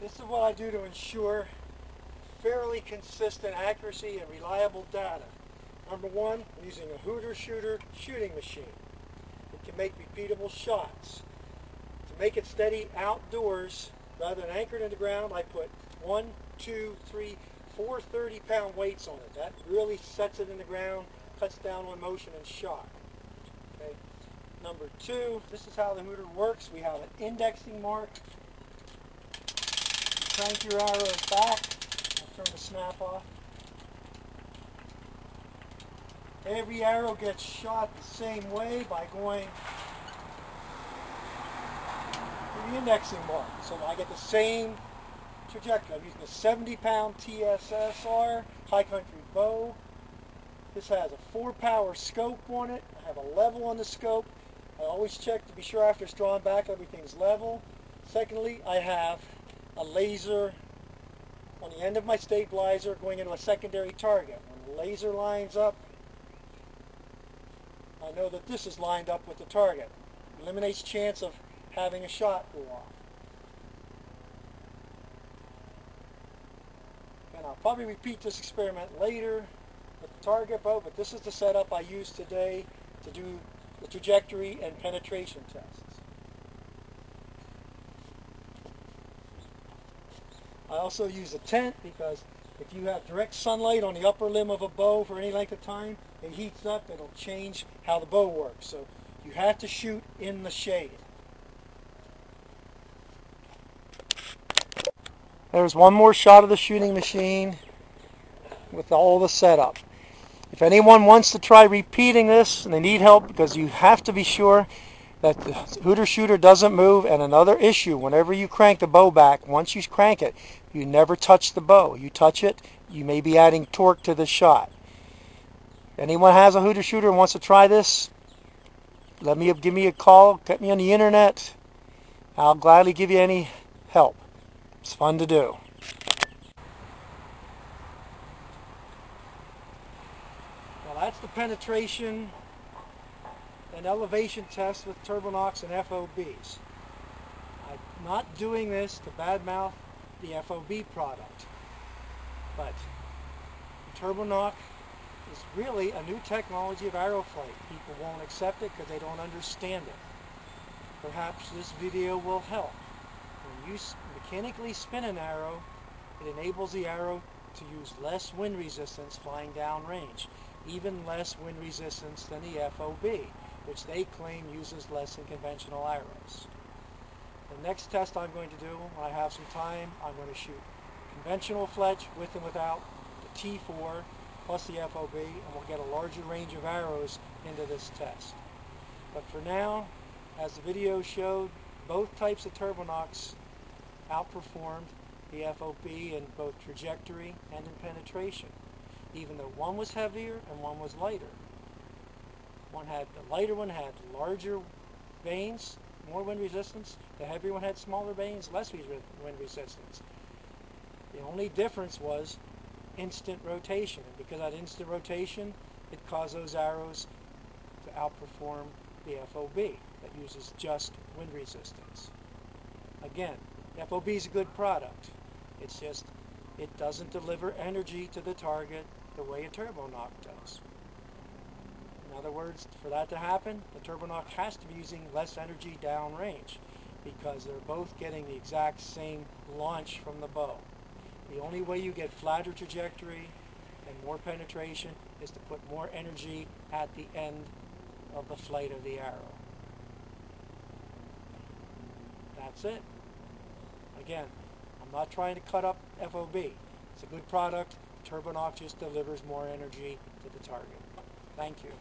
This is what I do to ensure fairly consistent accuracy and reliable data. Number one, I'm using a Hooter Shooter shooting machine. It can make repeatable shots. To make it steady outdoors, rather than anchored in the ground, I put 1, 2, 3, 4 30-pound weights on it. That really sets it in the ground, cuts down on motion and shock. Okay. Number two, this is how the Hooter works. We have an indexing mark. You crank your arrows back. I'll turn the snap off. Every arrow gets shot the same way by going to the indexing mark. So I get the same trajectory. I'm using a 70-pound TSSR high country bow. This has a 4-power scope on it. I have a level on the scope. I always check to be sure after it's drawn back everything's level. Secondly, I have a laser on the end of my stabilizer going into a secondary target. When the laser lines up, I know that this is lined up with the target. It eliminates chance of having a shot go off. And I'll probably repeat this experiment later with the target bow, but this is the setup I use today to do the trajectory and penetration tests. I also use a tent because if you have direct sunlight on the upper limb of a bow for any length of time, it heats up, it'll change how the bow works. So you have to shoot in the shade. There's one more shot of the shooting machine with all the setup. If anyone wants to try repeating this and they need help, because you have to be sure that the Hooter Shooter doesn't move. And another issue, whenever you crank the bow back, once you crank it, you never touch the bow. You touch it, you may be adding torque to the shot. If anyone has a Hooter Shooter and wants to try this, give me a call, get me on the internet. I'll gladly give you any help. It's fun to do. Well, that's the penetration and elevation test with TURBONOCKs and FOBs. I'm not doing this to badmouth the FOB product, but TURBONOCK is really a new technology of arrow flight. People won't accept it because they don't understand it. Perhaps this video will help. When you mechanically spin an arrow, it enables the arrow to use less wind resistance flying downrange, even less wind resistance than the FOB, which they claim uses less than conventional arrows. The next test I'm going to do, when I have some time, I'm going to shoot conventional fletch with and without the T4 plus the FOB, and we'll get a larger range of arrows into this test. But for now, as the video showed, both types of TURBONOCKs outperformed the FOB in both trajectory and in penetration, even though one was heavier and one was lighter. The lighter one had larger vanes, more wind resistance. The heavier one had smaller vanes, less wind resistance. The only difference was instant rotation, and because of that instant rotation, it caused those arrows to outperform the FOB that uses just wind resistance. Again, FOB is a good product. It's just, it doesn't deliver energy to the target the way a TURBONOCK does. In other words, for that to happen, the TURBONOCK has to be using less energy downrange because they're both getting the exact same launch from the bow. The only way you get flatter trajectory and more penetration is to put more energy at the end of the flight of the arrow. That's it. Again, I'm not trying to cut up FOB. It's a good product. TURBONOCK just delivers more energy to the target. Thank you.